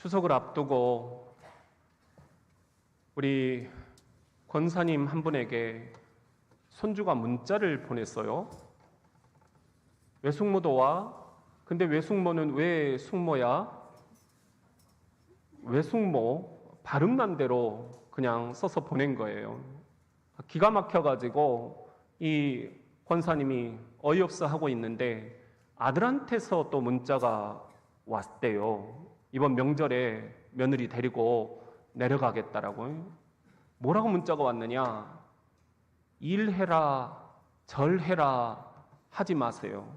추석을 앞두고 우리 권사님 한 분에게 손주가 문자를 보냈어요. 외숙모도 근데 외숙모는 왜 숙모야? 외숙모 발음난대로 그냥 써서 보낸 거예요. 기가 막혀가지고 이 권사님이 어이없어 하고 있는데 아들한테서 또 문자가 왔대요. 이번 명절에 며느리 데리고 내려가겠다라고. 뭐라고 문자가 왔느냐? 일해라, 절해라 하지 마세요.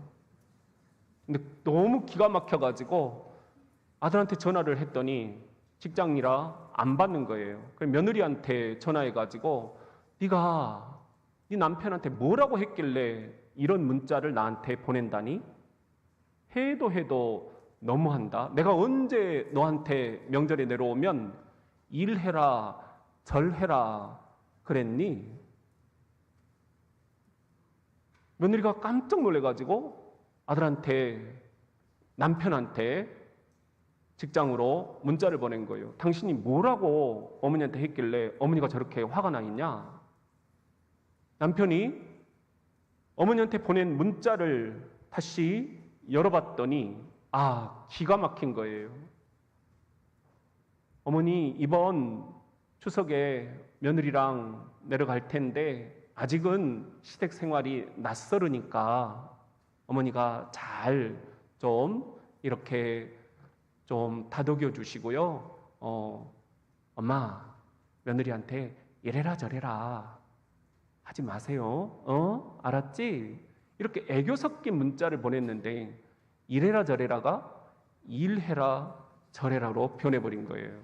근데 너무 기가 막혀가지고 아들한테 전화를 했더니 직장이라 안 받는 거예요. 그래서 며느리한테 전화해가지고 네가 네 남편한테 뭐라고 했길래 이런 문자를 나한테 보낸다니? 해도 너무한다. 내가 언제 너한테 명절에 내려오면 일해라, 절해라 그랬니? 며느리가 깜짝 놀래가지고 아들한테, 남편한테 직장으로 문자를 보낸 거예요. 당신이 뭐라고 어머니한테 했길래 어머니가 저렇게 화가 나 있냐? 남편이 어머니한테 보낸 문자를 다시 열어봤더니 기가 막힌 거예요. 어머니, 이번 추석에 며느리랑 내려갈 텐데 아직은 시댁 생활이 낯설으니까 어머니가 잘 좀 이렇게 좀 다독여 주시고요. 엄마, 며느리한테 이래라 저래라 하지 마세요. 알았지? 이렇게 애교 섞인 문자를 보냈는데 이래라 저래라가 일해라 저래라로 변해버린 거예요.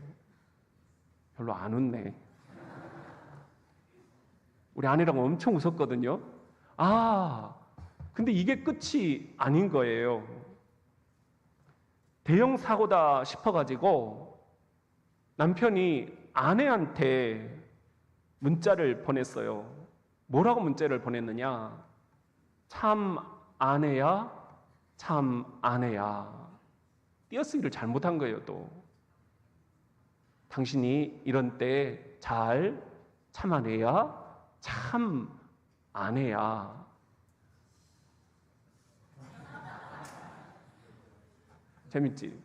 별로 안 웃네. 우리 아내랑 엄청 웃었거든요. 근데 이게 끝이 아닌 거예요. 대형 사고다 싶어가지고 남편이 아내한테 문자를 보냈어요. 뭐라고 문자를 보냈느냐? 참 아내야, 참 아내야. 띄어쓰기를 잘못한 거예요, 또. 당신이 이런 때 잘 참아내야, 참 아내야. 재밌지?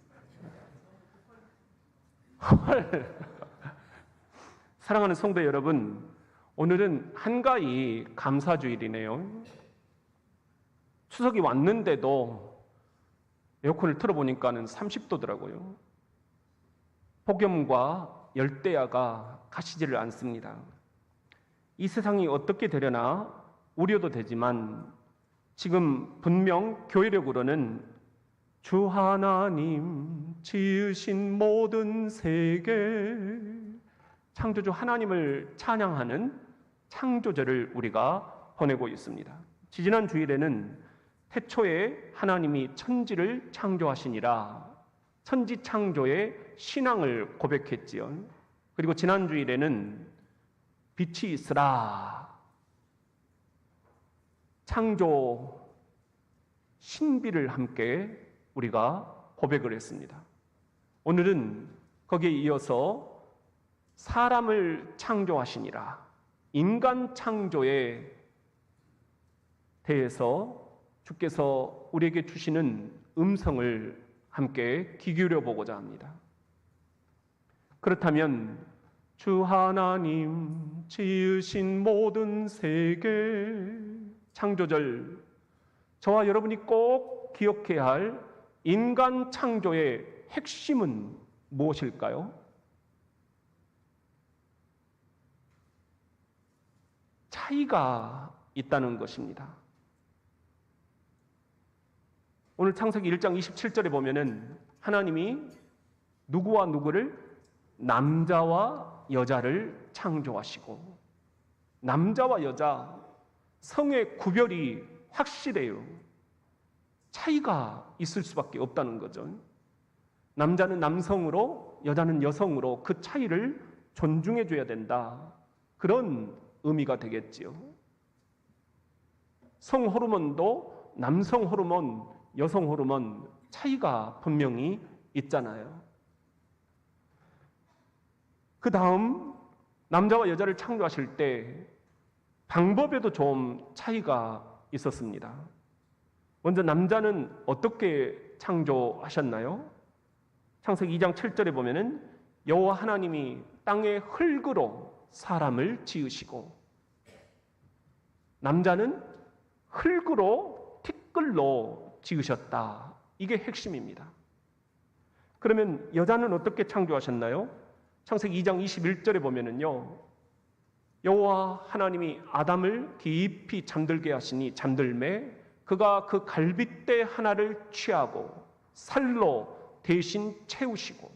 사랑하는 성도 여러분, 오늘은 한가히 감사주일이네요. 추석이 왔는데도 에어컨을 틀어보니까는 30도더라고요. 폭염과 열대야가 가시지를 않습니다. 이 세상이 어떻게 되려나 우려도 되지만 지금 분명 교회력으로는 주 하나님 지으신 모든 세계, 창조주 하나님을 찬양하는 창조절을 우리가 보내고 있습니다. 지지난 주일에는 태초에 하나님이 천지를 창조하시니라 천지 창조의 신앙을 고백했지요. 그리고 지난 주일에는 빛이 있으라 창조 신비를 함께 우리가 고백을 했습니다. 오늘은 거기에 이어서 사람을 창조하시니라 인간 창조에 대해서 주께서 우리에게 주시는 음성을 함께 귀 기울여 보고자 합니다. 그렇다면 주 하나님 지으신 모든 세계 창조절, 저와 여러분이 꼭 기억해야 할 인간 창조의 핵심은 무엇일까요? 차이가 있다는 것입니다. 오늘 창세기 1장 27절에 보면은 하나님이 누구와 누구를 남자와 여자를 창조하시고, 남자와 여자 성의 구별이 확실해요. 차이가 있을 수밖에 없다는 거죠. 남자는 남성으로, 여자는 여성으로 그 차이를 존중해 줘야 된다. 그런 의미가 되겠지요. 성 호르몬도 남성 호르몬, 여성 호르몬 차이가 분명히 있잖아요. 그 다음 남자와 여자를 창조하실 때 방법에도 좀 차이가 있었습니다. 먼저 남자는 어떻게 창조하셨나요? 창세기 2장 7절에 보면은 여호와 하나님이 땅의 흙으로 사람을 지으시고, 남자는 흙으로 티끌로 지으셨다. 이게 핵심입니다. 그러면 여자는 어떻게 창조하셨나요? 창세기 2장 21절에 보면은요, 여호와 하나님이 아담을 깊이 잠들게 하시니 잠들매 그가 그 갈빗대 하나를 취하고 살로 대신 채우시고,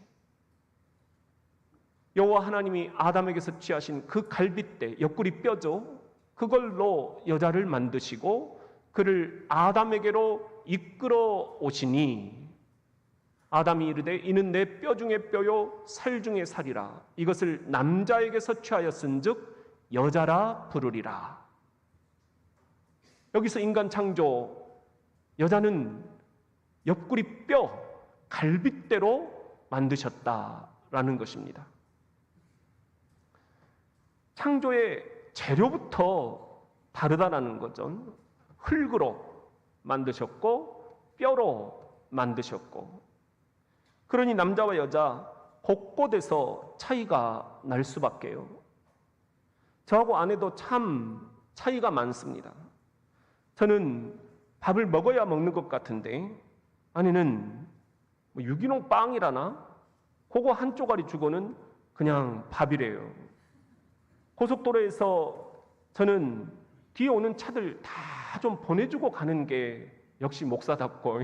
여호와 하나님이 아담에게서 취하신 그 갈빗대, 옆구리 뼈죠, 그걸로 여자를 만드시고 그를 아담에게로 이끌어 오시니, 아담이 이르되 이는 내 뼈 중에 뼈요 살 중에 살이라, 이것을 남자에게서 취하였은즉 여자라 부르리라. 여기서 인간 창조, 여자는 옆구리 뼈, 갈빗대로 만드셨다라는 것입니다. 창조의 재료부터 다르다라는 거죠. 흙으로 만드셨고 뼈로 만드셨고, 그러니 남자와 여자 곳곳에서 차이가 날 수밖에요. 저하고 아내도 참 차이가 많습니다. 저는 밥을 먹어야 먹는 것 같은데 아내는 유기농 빵이라나 그거 한 쪼가리 주고는 그냥 밥이래요. 고속도로에서 저는 뒤에 오는 차들 다 좀 보내주고 가는 게 역시 목사답고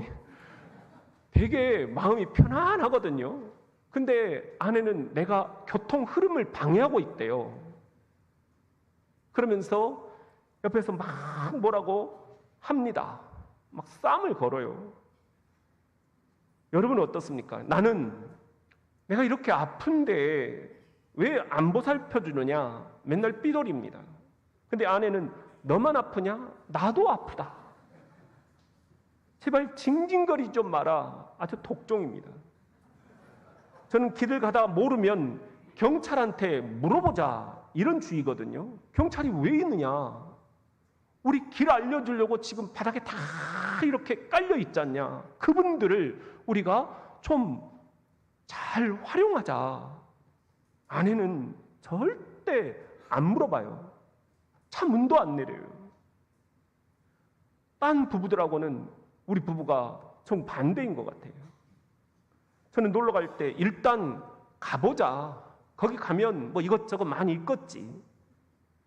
되게 마음이 편안하거든요. 근데 아내는 내가 교통 흐름을 방해하고 있대요. 그러면서 옆에서 막 뭐라고 합니다. 막 싸움을 걸어요. 여러분은 어떻습니까? 나는 내가 이렇게 아픈데 왜 안 보살펴 주느냐 맨날 삐돌입니다. 근데 아내는 너만 아프냐? 나도 아프다. 제발 징징거리지 좀 마라. 아주 독종입니다. 저는 길을 가다가 모르면 경찰한테 물어보자, 이런 주의거든요. 경찰이 왜 있느냐? 우리 길 알려주려고 지금 바닥에 다 이렇게 깔려 있지 않냐? 그분들을 우리가 좀 잘 활용하자. 아내는 절대 안 물어봐요. 차 문도 안 내려요. 딴 부부들하고는 우리 부부가 정 반대인 것 같아요. 저는 놀러 갈 때 일단 가보자. 거기 가면 뭐 이것저것 많이 있겠지.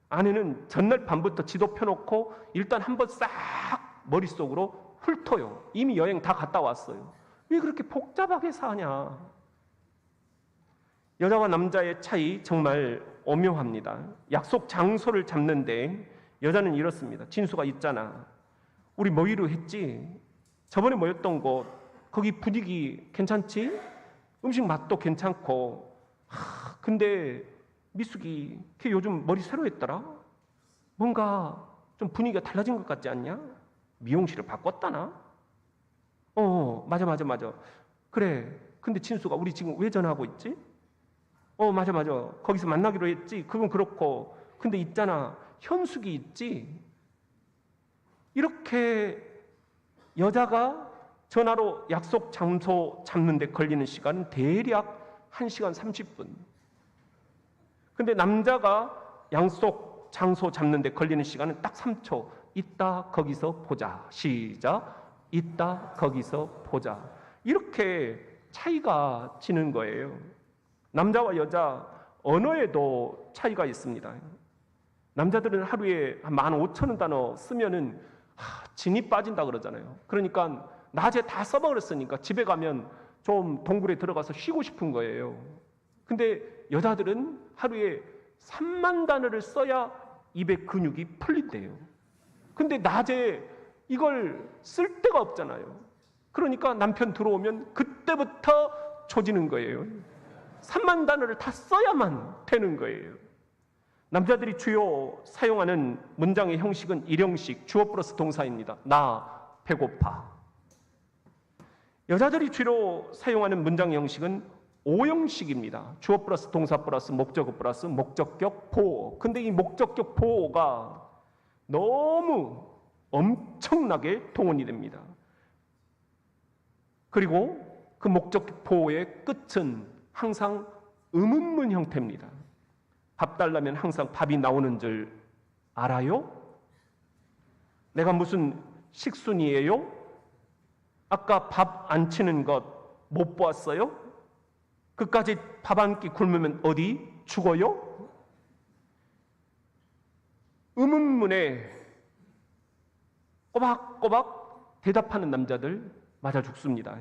아내는 전날 밤부터 지도 펴놓고 일단 한번 싹 머릿속으로 훑어요. 이미 여행 다 갔다 왔어요. 왜 그렇게 복잡하게 사냐? 여자와 남자의 차이 정말 오묘합니다. 약속 장소를 잡는데 여자는 이렇습니다. 진수가 있잖아. 우리 모이로 했지? 저번에 모였던 곳, 거기 분위기 괜찮지? 음식 맛도 괜찮고. 근데 미숙이 걔 요즘 머리 새로 했더라? 뭔가 좀 분위기가 달라진 것 같지 않냐? 미용실을 바꿨다나? 맞아. 그래. 근데 진수가 우리 지금 왜 전화하고 있지? 맞아. 거기서 만나기로 했지. 그건 그렇고. 근데 있잖아. 현숙이 있지. 이렇게 여자가 전화로 약속 장소 잡는데 걸리는 시간은 대략 1시간 30분. 근데 남자가 약속 장소 잡는데 걸리는 시간은 딱 3초. 이따 거기서 보자. 시작. 이따 거기서 보자. 이렇게 차이가 지는 거예요. 남자와 여자 언어에도 차이가 있습니다. 남자들은 하루에 한 15,000원 단어 쓰면은 진이 빠진다 그러잖아요. 그러니까 낮에 다 써먹었으니까 집에 가면 좀 동굴에 들어가서 쉬고 싶은 거예요. 근데 여자들은 하루에 3만 단어를 써야 입에 근육이 풀린대요. 근데 낮에 이걸 쓸 데가 없잖아요. 그러니까 남편 들어오면 그때부터 조지는 거예요. 3만 단어를 다 써야만 되는 거예요. 남자들이 주요 사용하는 문장의 형식은 일형식, 주어 플러스 동사입니다. 나 배고파. 여자들이 주로 사용하는 문장 형식은 오형식입니다. 주어 플러스 동사 플러스 목적어 플러스 목적격 보호. 근데 이 목적격 보호가 너무 엄청나게 동원이 됩니다. 그리고 그 목적격 보호의 끝은 항상 의문문 형태입니다. 밥 달라면 항상 밥이 나오는 줄 알아요? 내가 무슨 식순이에요? 아까 밥 안 치는 것 못 보았어요? 그까지 밥 한 끼 굶으면 어디 죽어요? 의문문에 꼬박꼬박 대답하는 남자들 맞아 죽습니다.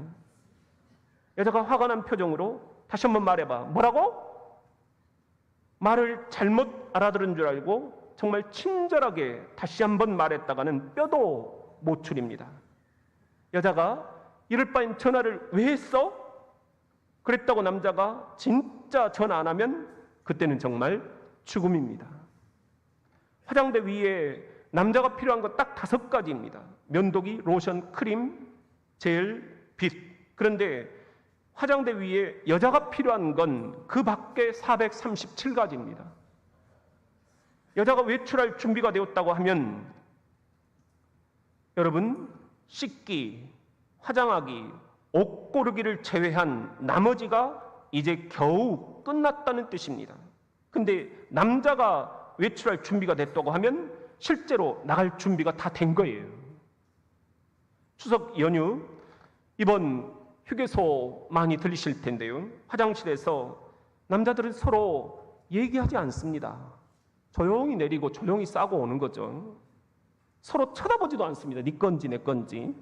여자가 화가 난 표정으로 다시 한번 말해봐. 뭐라고? 말을 잘못 알아들은 줄 알고 정말 친절하게 다시 한번 말했다가는 뼈도 못 추립니다. 여자가 이럴 바엔 전화를 왜 했어? 그랬다고 남자가 진짜 전화 안 하면 그때는 정말 죽음입니다. 화장대 위에 남자가 필요한 거 딱 5가지입니다. 면도기, 로션, 크림, 젤, 빗. 그런데 화장대 위에 여자가 필요한 건 그 밖에 437가지입니다. 여자가 외출할 준비가 되었다고 하면 여러분 씻기, 화장하기, 옷 고르기를 제외한 나머지가 이제 겨우 끝났다는 뜻입니다. 근데 남자가 외출할 준비가 됐다고 하면 실제로 나갈 준비가 다 된 거예요. 추석 연휴 이번 휴게소 많이 들리실 텐데요. 화장실에서 남자들은 서로 얘기하지 않습니다. 조용히 내리고 조용히 싸고 오는 거죠. 서로 쳐다보지도 않습니다. 네 건지 내 건지.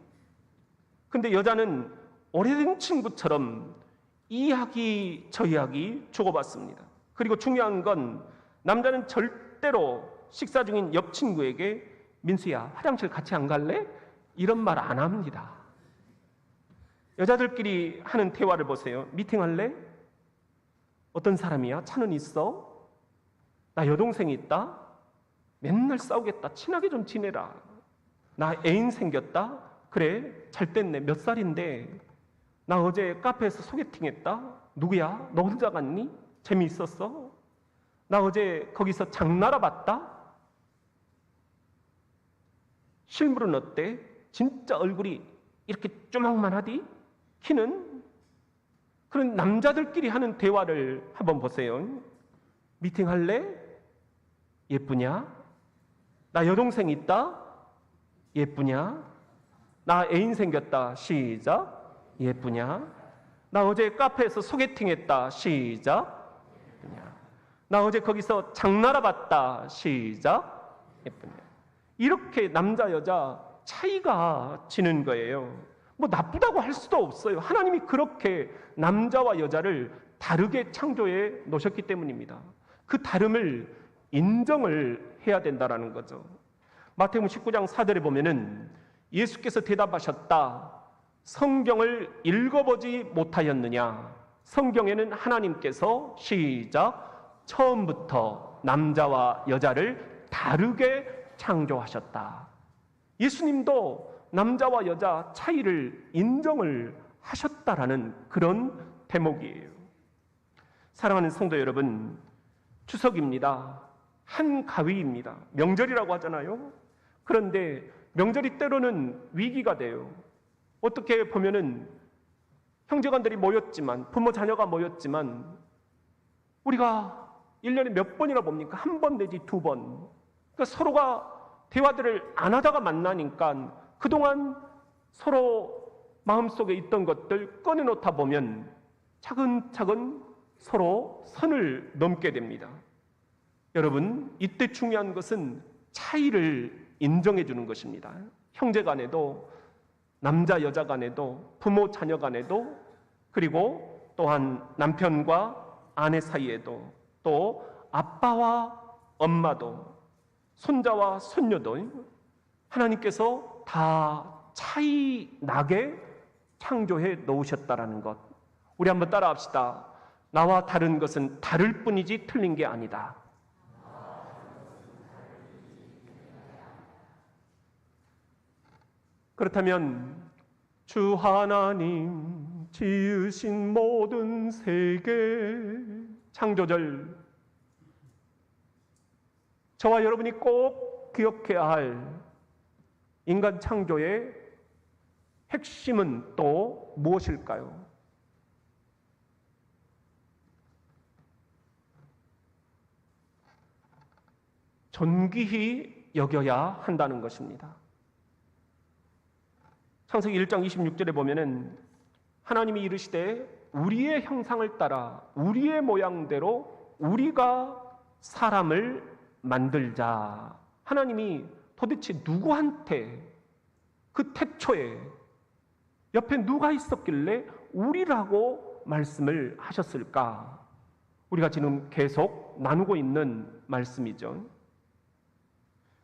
근데 여자는 오래된 친구처럼 이 이야기 저 이야기 주고받습니다. 그리고 중요한 건 남자는 절대로 식사 중인 옆 친구에게 민수야 화장실 같이 안 갈래? 이런 말 안 합니다. 여자들끼리 하는 대화를 보세요. 미팅할래? 어떤 사람이야? 차는 있어? 나 여동생이 있다? 맨날 싸우겠다. 친하게 좀 지내라. 나 애인 생겼다? 그래? 잘 됐네. 몇 살인데? 나 어제 카페에서 소개팅했다? 누구야? 너 혼자 갔니? 재미있었어? 나 어제 거기서 장나라 봤다? 실물은 어때? 진짜 얼굴이 이렇게 쪼막만 하디? 키는? 그런 남자들끼리 하는 대화를 한번 보세요. 미팅할래? 예쁘냐? 나 여동생 있다? 예쁘냐? 나 애인 생겼다. 시작. 예쁘냐? 나 어제 카페에서 소개팅했다. 시작. 예쁘냐? 나 어제 거기서 장나라 봤다. 시작. 예쁘냐? 이렇게 남자 여자 차이가 지는 거예요. 뭐 나쁘다고 할 수도 없어요. 하나님이 그렇게 남자와 여자를 다르게 창조해 놓으셨기 때문입니다. 그 다름을 인정을 해야 된다라는 거죠. 마태복음 19장 4절에 보면은 예수께서 대답하셨다. 성경을 읽어보지 못하였느냐? 성경에는 하나님께서 시작 처음부터 남자와 여자를 다르게 창조하셨다. 예수님도 남자와 여자 차이를 인정을 하셨다라는 그런 대목이에요. 사랑하는 성도 여러분, 추석입니다. 한가위입니다. 명절이라고 하잖아요. 그런데 명절이 때로는 위기가 돼요. 어떻게 보면은 형제간들이 모였지만, 부모 자녀가 모였지만 우리가 1년에 몇 번이나 봅니까? 한 번 내지 2번. 그러니까 서로가 대화들을 안 하다가 만나니까 그동안 서로 마음속에 있던 것들 꺼내놓다 보면 차근차근 서로 선을 넘게 됩니다. 여러분, 이때 중요한 것은 차이를 인정해 주는 것입니다. 형제 간에도, 남자 여자 간에도, 부모 자녀 간에도, 그리고 또한 남편과 아내 사이에도, 또 아빠와 엄마도, 손자와 손녀도 하나님께서 다 차이 나게 창조해 놓으셨다라는 것. 우리 한번 따라합시다. 나와 다른 것은 다를 뿐이지 틀린 게 아니다. 그렇다면 주 하나님 지으신 모든 세계. 창조절, 저와 여러분이 꼭 기억해야 할 인간 창조의 핵심은 또 무엇일까요? 존귀히 여겨야 한다는 것입니다. 창세기 1장 26절에 보면은 하나님이 이르시되 우리의 형상을 따라 우리의 모양대로 우리가 사람을 만들자. 하나님이 도대체 누구한테 그 태초에 옆에 누가 있었길래 우리라고 말씀을 하셨을까? 우리가 지금 계속 나누고 있는 말씀이죠.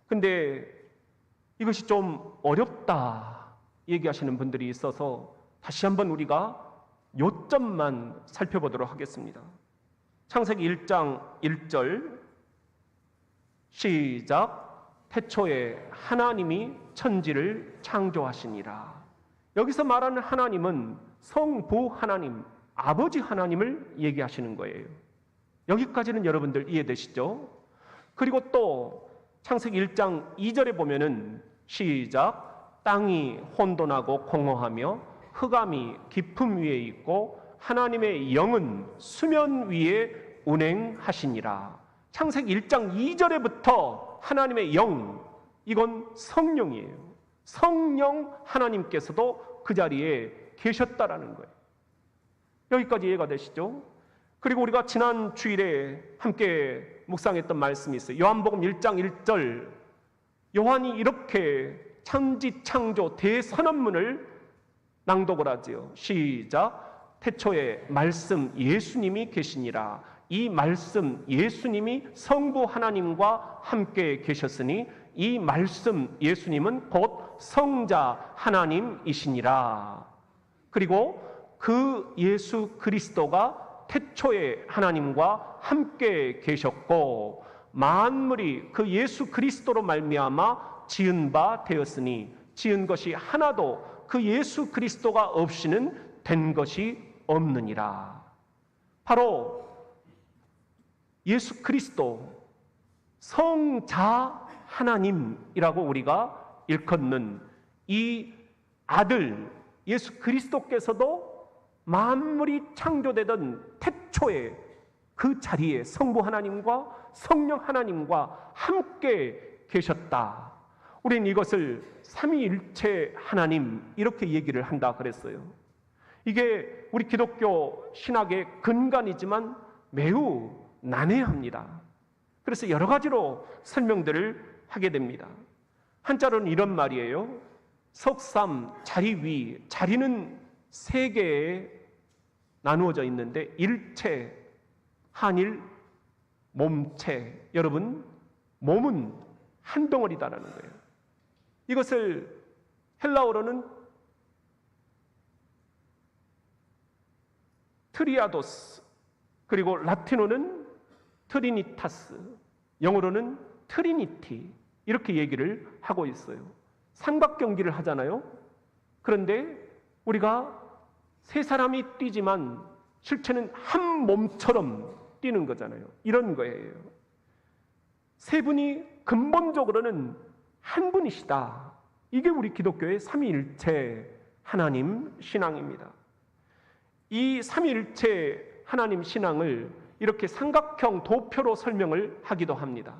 근데 이것이 좀 어렵다 얘기하시는 분들이 있어서 다시 한번 우리가 요점만 살펴보도록 하겠습니다. 창세기 1장 1절 시작. 태초에 하나님이 천지를 창조하시니라. 여기서 말하는 하나님은 성부 하나님, 아버지 하나님을 얘기하시는 거예요. 여기까지는 여러분들 이해되시죠? 그리고 또 창세기 1장 2절에 보면은 시작. 땅이 혼돈하고 공허하며 흑암이 깊음 위에 있고 하나님의 영은 수면 위에 운행하시니라. 창세기 1장 2절에부터 하나님의 영, 이건 성령이에요. 성령 하나님께서도 그 자리에 계셨다라는 거예요. 여기까지 이해가 되시죠? 그리고 우리가 지난 주일에 함께 묵상했던 말씀이 있어요. 요한복음 1장 1절, 요한이 이렇게 천지 창조 대선언문을 낭독을 하지요. 시작. 태초에 말씀 예수님이 계시니라. 이 말씀 예수님이 성부 하나님과 함께 계셨으니 이 말씀 예수님은 곧 성자 하나님이시니라. 그리고 그 예수 그리스도가 태초에 하나님과 함께 계셨고 만물이 그 예수 그리스도로 말미암아 지은 바 되었으니 지은 것이 하나도 그 예수 그리스도가 없이는 된 것이 없느니라. 바로 예수 그리스도 성자 하나님이라고 우리가 일컫는 이 아들 예수 그리스도께서도 만물이 창조되던 태초에 그 자리에 성부 하나님과 성령 하나님과 함께 계셨다. 우리는 이것을 삼위일체 하나님 이렇게 얘기를 한다 그랬어요. 이게 우리 기독교 신학의 근간이지만 매우 난해합니다. 그래서 여러 가지로 설명들을 하게 됩니다. 한자로는 이런 말이에요. 석삼, 자리 위, 자리는 세 개에 나누어져 있는데 일체, 한일, 몸체. 여러분, 몸은 한 덩어리다라는 거예요. 이것을 헬라어로는 트리아도스, 그리고 라틴어는 트리니타스, 영어로는 트리니티 이렇게 얘기를 하고 있어요. 삼각경기를 하잖아요. 그런데 우리가 세 사람이 뛰지만 실체는 한 몸처럼 뛰는 거잖아요. 이런 거예요. 세 분이 근본적으로는 한 분이시다. 이게 우리 기독교의 삼위일체 하나님 신앙입니다. 이 삼위일체 하나님 신앙을 이렇게 삼각형 도표로 설명을 하기도 합니다.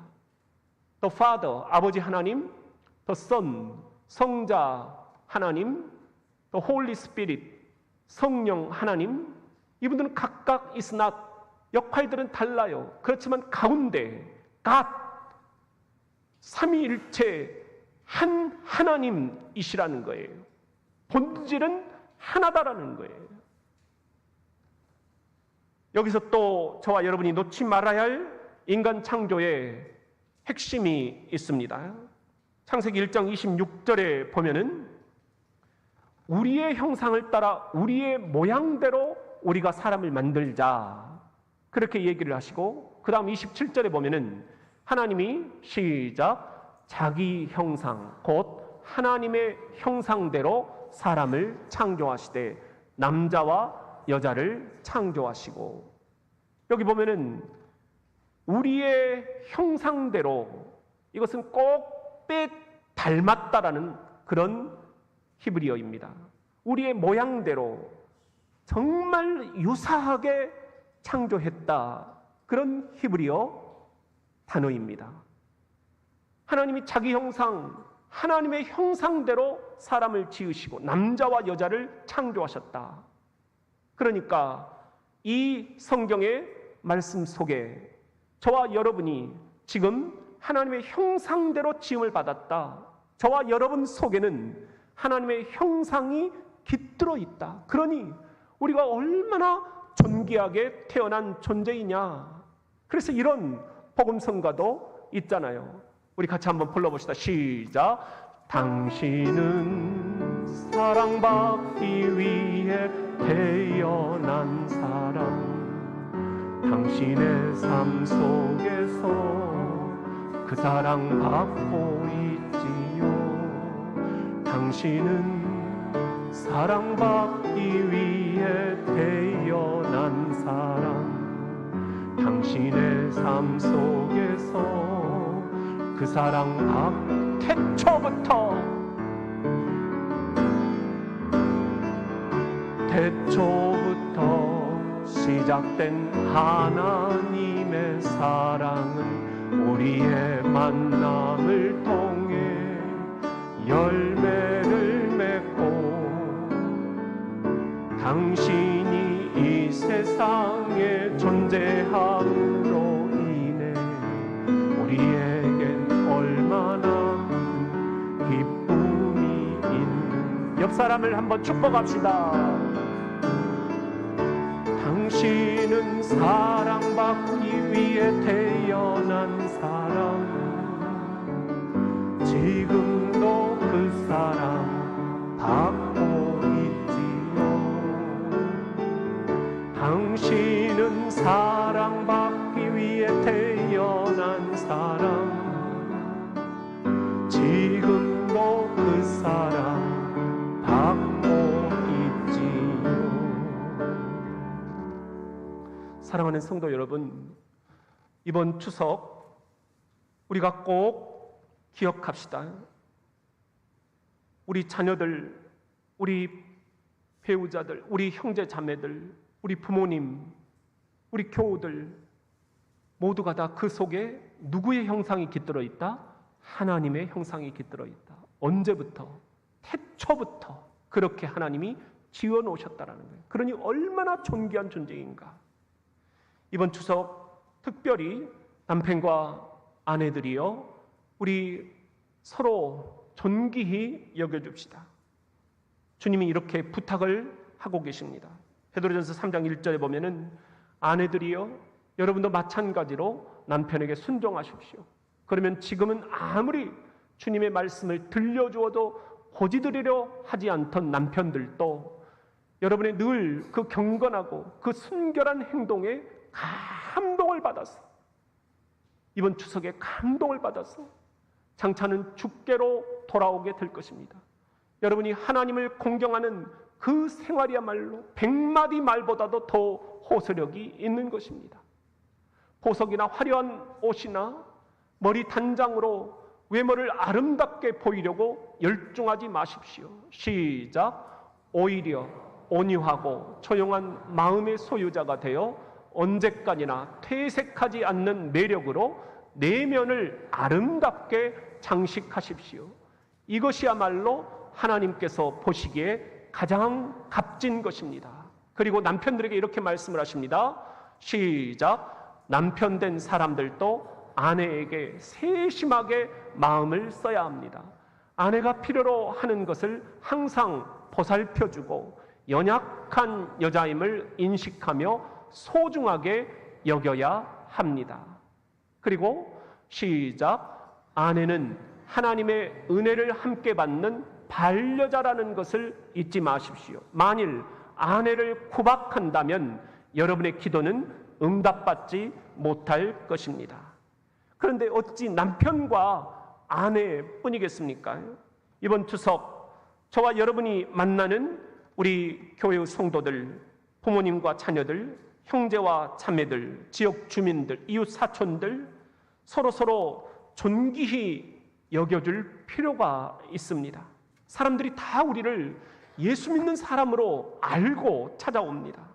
The Father, 아버지 하나님, The Son, 성자 하나님, The Holy Spirit, 성령 하나님. 이분들은 각각 is not, 역할들은 달라요. 그렇지만 가운데 God, 삼위일체 한 하나님이시라는 거예요. 본질은 하나다라는 거예요. 여기서 또 저와 여러분이 놓지 말아야 할 인간 창조의 핵심이 있습니다. 창세기 1장 26절에 보면은 우리의 형상을 따라 우리의 모양대로 우리가 사람을 만들자 그렇게 얘기를 하시고 그 다음 27절에 보면은 하나님이 시작 자기 형상 곧 하나님의 형상대로 사람을 창조하시되 남자와 여자를 창조하시고, 여기 보면은 우리의 형상대로, 이것은 꼭 빼 닮았다라는 그런 히브리어입니다. 우리의 모양대로 정말 유사하게 창조했다, 그런 히브리어 단어입니다. 하나님이 자기 형상, 하나님의 형상대로 사람을 지으시고 남자와 여자를 창조하셨다. 그러니까 이 성경의 말씀 속에 저와 여러분이 지금 하나님의 형상대로 지음을 받았다. 저와 여러분 속에는 하나님의 형상이 깃들어 있다. 그러니 우리가 얼마나 존귀하게 태어난 존재이냐. 그래서 이런 복음성가도 있잖아요. 우리 같이 한번 불러봅시다. 시작. 당신은 사랑받기 위해 태어난 사람, 당신의 삶 속에서 그 사랑 받고 있지요. 당신은 사랑받기 위해 태어난 사람, 당신의 삶 속에서 그 사랑 태초부터 시작된 하나님의 사랑은 우리의 만남을 통해 열매를 맺고, 당신이 이 세상에 존재함으로 인해 우리에겐 얼마나 기쁨이 있는. 옆 사람을 한번 축복합시다. 당신은 사랑받기 위해 태어난 사람, 지금도 그 사랑 받고 있지요. 당신은 사랑받기 위해 태어난 사람, 지금도 그 사랑 받고 있지요. 사랑하는 성도 여러분, 이번 추석 우리가 꼭 기억합시다. 우리 자녀들, 우리 배우자들, 우리 형제 자매들, 우리 부모님, 우리 교우들 모두가 다 그 속에 누구의 형상이 깃들어 있다? 하나님의 형상이 깃들어 있다. 언제부터? 태초부터 그렇게 하나님이 지어 놓으셨다라는 거예요. 그러니 얼마나 존귀한 존재인가. 이번 추석 특별히 남편과 아내들이요, 우리 서로 존귀히 여겨줍시다. 주님이 이렇게 부탁을 하고 계십니다. 베드로전서 3장 1절에 보면은 아내들이요, 여러분도 마찬가지로 남편에게 순종하십시오. 그러면 지금은 아무리 주님의 말씀을 들려주어도 고지들이려 하지 않던 남편들도 여러분의 늘 그 경건하고 그 순결한 행동에 감동을 받아서, 이번 추석에 감동을 받아서 장차는 주께로 돌아오게 될 것입니다. 여러분이 하나님을 공경하는 그 생활이야말로 100마디 말보다도 더 호소력이 있는 것입니다. 보석이나 화려한 옷이나 머리 단장으로 외모를 아름답게 보이려고 열중하지 마십시오. 시작. 오히려 온유하고 조용한 마음의 소유자가 되어 언제까지나 퇴색하지 않는 매력으로 내면을 아름답게 장식하십시오. 이것이야말로 하나님께서 보시기에 가장 값진 것입니다. 그리고 남편들에게 이렇게 말씀을 하십니다. 시작. 남편 된 사람들도 아내에게 세심하게 마음을 써야 합니다. 아내가 필요로 하는 것을 항상 보살펴주고 연약한 여자임을 인식하며 소중하게 여겨야 합니다. 그리고 시작. 아내는 하나님의 은혜를 함께 받는 반려자라는 것을 잊지 마십시오. 만일 아내를 구박한다면 여러분의 기도는 응답받지 못할 것입니다. 그런데 어찌 남편과 아내뿐이겠습니까? 이번 추석 저와 여러분이 만나는 우리 교회의 성도들, 부모님과 자녀들, 형제와 자매들, 지역 주민들, 이웃 사촌들 서로 존귀히 여겨줄 필요가 있습니다. 사람들이 다 우리를 예수 믿는 사람으로 알고 찾아옵니다.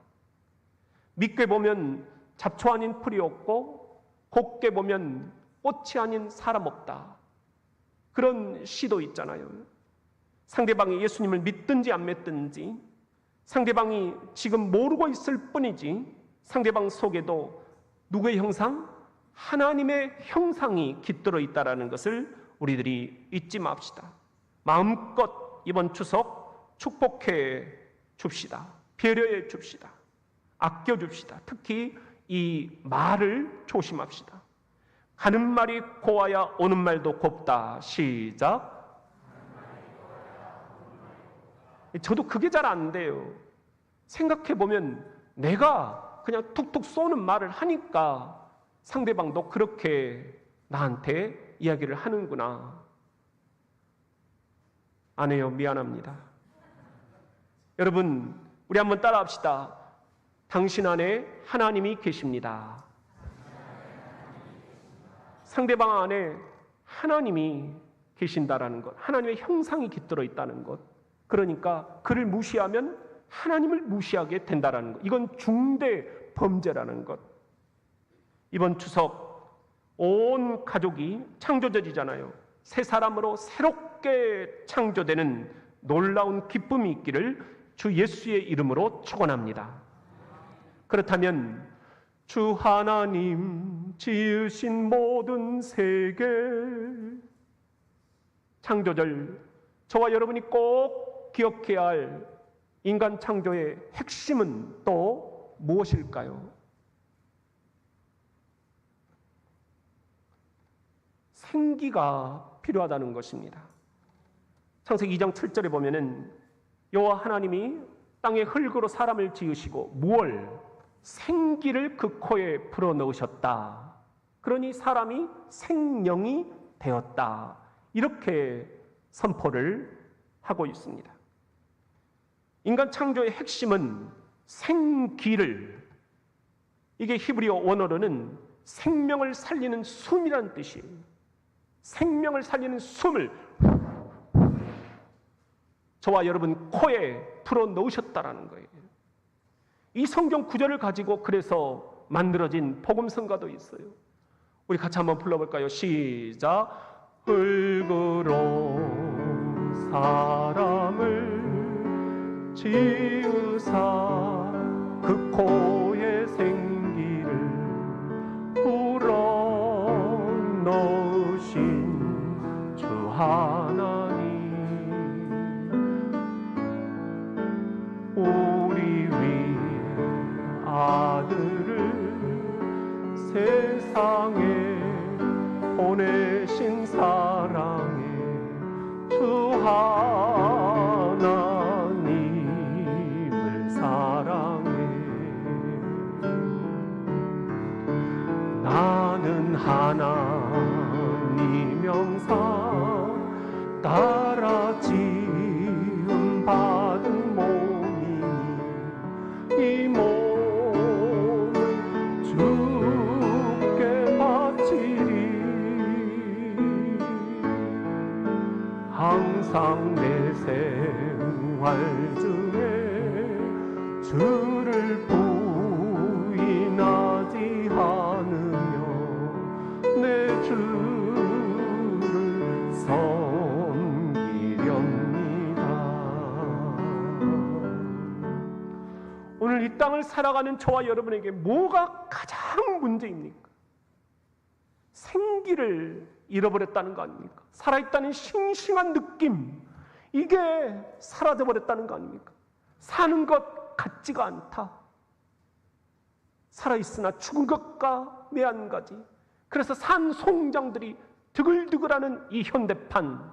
믿게 보면 잡초 아닌 풀이 없고 곱게 보면 꽃이 아닌 사람 없다. 그런 시도 있잖아요. 상대방이 예수님을 믿든지 안 믿든지, 상대방이 지금 모르고 있을 뿐이지, 상대방 속에도 누구의 형상? 하나님의 형상이 깃들어 있다는 것을 우리들이 잊지 맙시다. 마음껏 이번 추석 축복해 줍시다. 배려해 줍시다. 아껴 줍시다. 특히 이 말을 조심합시다. 가는 말이 고와야 오는 말도 곱다. 시작. 저도 그게 잘 안 돼요. 생각해보면 내가 그냥 툭툭 쏘는 말을 하니까 상대방도 그렇게 나한테 이야기를 하는구나. 안 해요. 미안합니다. 여러분, 우리 한번 따라합시다. 당신 안에 하나님이 계십니다. 상대방 안에 하나님이 계신다라는 것, 하나님의 형상이 깃들어 있다는 것, 그러니까 그를 무시하면 하나님을 무시하게 된다라는 것, 이건 중대 범죄라는 것. 이번 추석 온 가족이 창조절이잖아요. 새 사람으로 새롭게 창조되는 놀라운 기쁨이 있기를 주 예수의 이름으로 축원합니다. 그렇다면 주 하나님 지으신 모든 세계, 창조절, 저와 여러분이 꼭 기억해야 할 인간 창조의 핵심은 또 무엇일까요? 생기가 필요하다는 것입니다. 창세기 2장 7절에 보면은 여호와 하나님이 땅의 흙으로 사람을 지으시고 무얼 생기를 그 코에 불어넣으셨다. 그러니 사람이 생명이 되었다. 이렇게 선포를 하고 있습니다. 인간 창조의 핵심은 생기를, 이게 히브리어 원어로는 생명을 살리는 숨이라는 뜻이에요. 생명을 살리는 숨을 저와 여러분 코에 불어넣으셨다라는 거예요. 이 성경 구절을 가지고 그래서 만들어진 복음성가도 있어요. 우리 같이 한번 불러볼까요? 시작. 흙으로 사람을 지으사 그 코에 생기를 불어넣으신 주 하나님, 우리 위 아들을 세상에 보내신 사랑의 주 하나님을 사랑해. 나는 하나님 형상 따라 지음 받은 몸이니 이 몸을 주께 바치리. 항상 내 생활 중에 주를 부인하지 않으며 내 주를 섬기렵니다. 오늘 이 땅을 살아가는 저와 여러분에게 뭐가 가장 문제입니까? 생기를 잃어버렸다는 거 아닙니까? 살아있다는 싱싱한 느낌, 이게 사라져버렸다는 거 아닙니까? 사는 것 같지가 않다. 살아있으나 죽은 것과 매한가지. 그래서 산 송장들이 드글드글하는 이 현대판,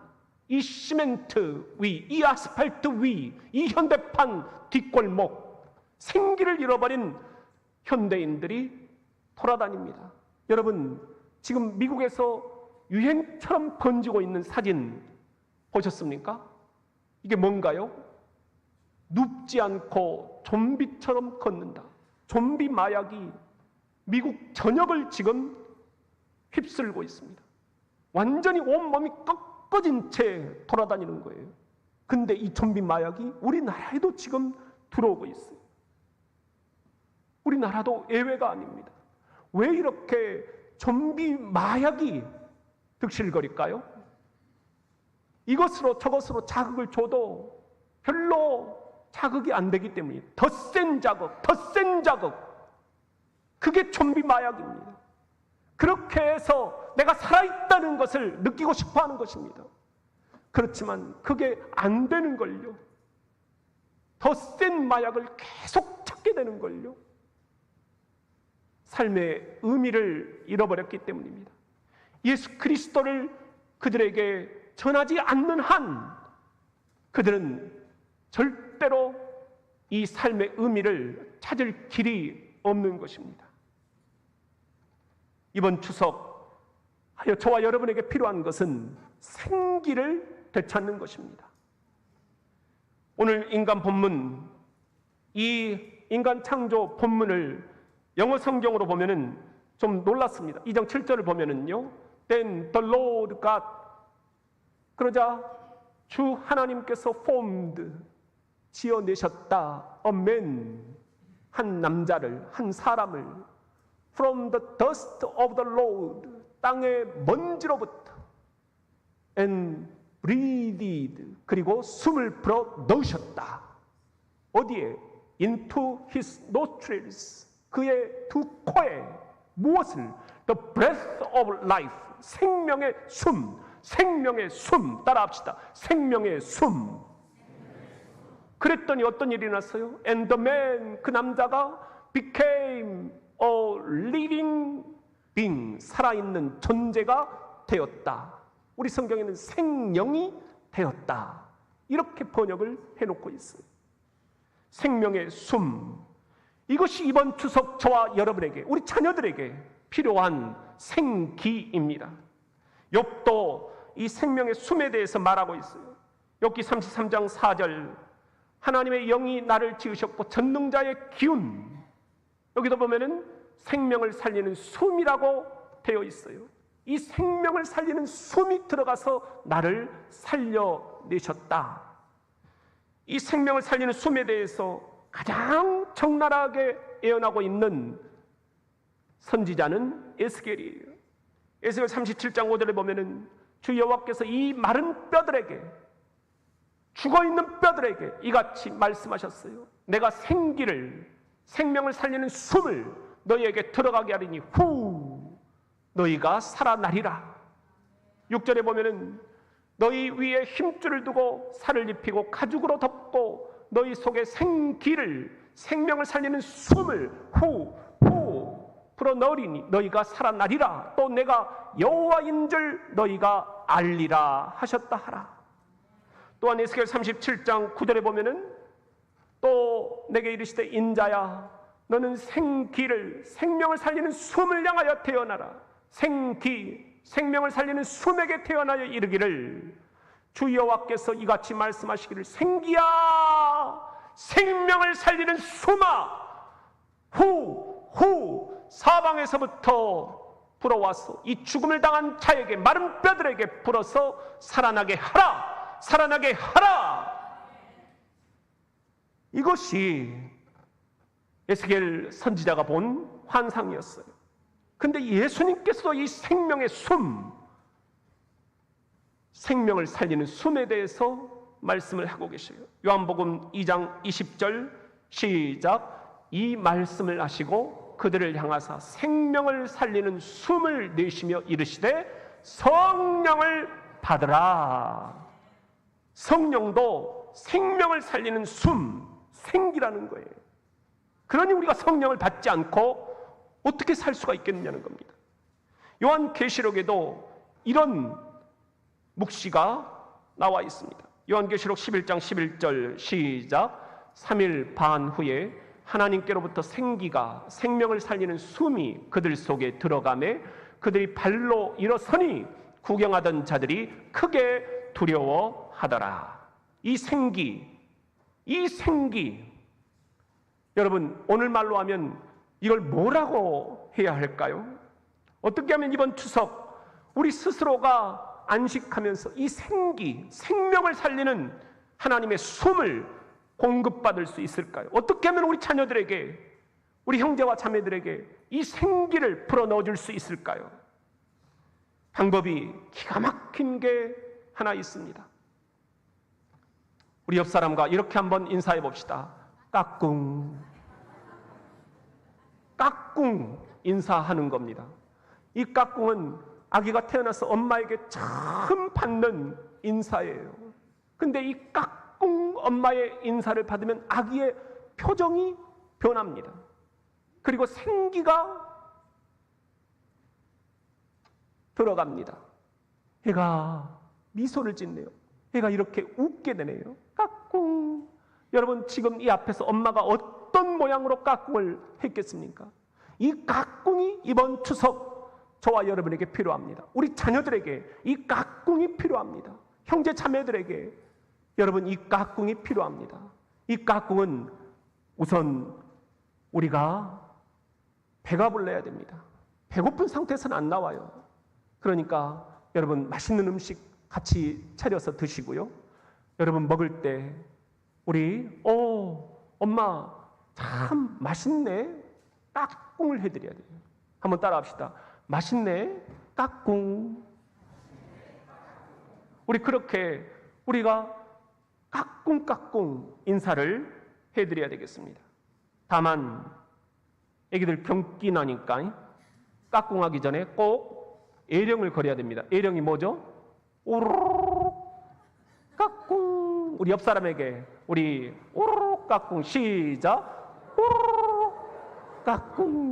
이 시멘트 위, 이 아스팔트 위, 이 현대판 뒷골목, 생기를 잃어버린 현대인들이 돌아다닙니다. 여러분, 지금 미국에서 유행처럼 번지고 있는 사진 보셨습니까? 이게 뭔가요? 눕지 않고 좀비처럼 걷는다. 좀비 마약이 미국 전역을 지금 휩쓸고 있습니다. 완전히 온몸이 꺾어진 채 돌아다니는 거예요. 근데 이 좀비 마약이 우리나라에도 지금 들어오고 있어요. 우리나라도 예외가 아닙니다. 왜 이렇게 좀비 마약이 득실거릴까요? 이것으로 저것으로 자극을 줘도 별로 자극이 안 되기 때문이에요. 더 센 자극, 더 센 자극. 그게 좀비 마약입니다. 그렇게 해서 내가 살아있다는 것을 느끼고 싶어 하는 것입니다. 그렇지만 그게 안 되는 걸요. 더 센 마약을 계속 찾게 되는 걸요. 삶의 의미를 잃어버렸기 때문입니다. 예수 그리스도를 그들에게 전하지 않는 한 그들은 절대로 이 삶의 의미를 찾을 길이 없는 것입니다. 이번 추석 하여 저와 여러분에게 필요한 것은 생기를 되찾는 것입니다. 오늘 인간 본문, 이 인간 창조 본문을 영어 성경으로 보면은 좀 놀랐습니다. 2장 7절을 보면은요, Then the Lord God, 그러자 주 하나님께서 formed, 지어내셨다, a man, 한 남자를, 한 사람을, from the dust of the Lord, 땅의 먼지로부터, and breathed, 그리고 숨을 불어 넣으셨다. 어디에? into his nostrils, 그의 두 코에 무엇을? the breath of life, 생명의 숨, 생명의 숨, 따라합시다. 생명의 숨. 그랬더니 어떤 일이 났어요? And the man, 그 남자가 became a living being, 살아있는 존재가 되었다. 우리 성경에는 생명이 되었다. 이렇게 번역을 해놓고 있어요. 생명의 숨. 이것이 이번 추석 저와 여러분에게, 우리 자녀들에게 필요한 생기입니다. 욥도 이 생명의 숨에 대해서 말하고 있어요. 욥기 33장 4절, 하나님의 영이 나를 지으셨고 전능자의 기운, 여기도 보면은 생명을 살리는 숨이라고 되어 있어요. 이 생명을 살리는 숨이 들어가서 나를 살려내셨다. 이 생명을 살리는 숨에 대해서 가장 적나라하게 예언하고 있는 선지자는 에스겔이에요. 에스겔 37장 5절에 보면은 주 여호와께서 이 마른 뼈들에게, 죽어있는 뼈들에게 이같이 말씀하셨어요. 내가 생기를, 생명을 살리는 숨을 너희에게 들어가게 하리니 후, 너희가 살아나리라. 6절에 보면은 너희 위에 힘줄을 두고 살을 입히고 가죽으로 덮고 너희 속에 생기를, 생명을 살리는 숨을 후 불어넣으리니 너희가 살아나리라. 또 내가 여호와인 줄 너희가 알리라 하셨다 하라. 또한 에스겔 37장 9절에 보면은 또 내게 이르시되 인자야, 너는 생기를, 생명을 살리는 숨을 향하여 태어나라. 생기, 생명을 살리는 숨에게 태어나여 이르기를, 주 여호와께서 이같이 말씀하시기를, 생기야, 생명을 살리는 숨아, 후 사방에서부터 불어와서 이 죽음을 당한 자에게, 마른 뼈들에게 불어서 살아나게 하라, 살아나게 하라. 이것이 에스겔 선지자가 본 환상이었어요. 근데 예수님께서도 이 생명의 숨, 생명을 살리는 숨에 대해서 말씀을 하고 계셔요. 요한복음 2장 20절 시작. 이 말씀을 하시고 그들을 향하사 생명을 살리는 숨을 내쉬며 이르시되 성령을 받으라. 성령도 생명을 살리는 숨, 생기라는 거예요. 그러니 우리가 성령을 받지 않고 어떻게 살 수가 있겠느냐는 겁니다. 요한계시록에도 이런 묵시가 나와 있습니다. 요한계시록 11장 11절 시작. 3일 반 후에 하나님께로부터 생기가, 생명을 살리는 숨이 그들 속에 들어가매 그들이 발로 일어서니 구경하던 자들이 크게 두려워하더라. 이 생기, 이 생기, 여러분 오늘 말로 하면 이걸 뭐라고 해야 할까요? 어떻게 하면 이번 추석 우리 스스로가 안식하면서 이 생기, 생명을 살리는 하나님의 숨을 공급받을 수 있을까요? 어떻게 하면 우리 자녀들에게, 우리 형제와 자매들에게 이 생기를 풀어넣어줄 수 있을까요? 방법이 기가 막힌 게 하나 있습니다. 우리 옆 사람과 이렇게 한번 인사해 봅시다. 까꿍. 까꿍 인사하는 겁니다. 이 까꿍은 아기가 태어나서 엄마에게 처음 받는 인사예요. 근데 이 까꿍 엄마의 인사를 받으면 아기의 표정이 변합니다. 그리고 생기가 들어갑니다. 애가 미소를 짓네요. 애가 이렇게 웃게 되네요. 까꿍. 여러분 지금 이 앞에서 엄마가 어떤 모양으로 까꿍을 했겠습니까? 이 까꿍이 이번 추석 저와 여러분에게 필요합니다. 우리 자녀들에게 이 까꿍이 필요합니다. 형제 자매들에게 여러분 이 까꿍이 필요합니다. 이 까꿍은 우선 우리가 배가 불러야 됩니다. 배고픈 상태에서는 안 나와요. 그러니까 여러분 맛있는 음식 같이 차려서 드시고요. 여러분 먹을 때 우리 엄마 참 맛있네 까꿍을 해드려야 돼요. 한번 따라합시다. 맛있네 까꿍. 우리 그렇게 우리가 까꿍까꿍 인사를 해드려야 되겠습니다. 다만 애기들 경기 나니까 까꿍하기 전에 꼭 애령을 거려야 됩니다. 애령이 뭐죠? 오르르 까꿍. 우리 옆 사람에게 우리 오르르 까꿍 시작. 오르르 까꿍.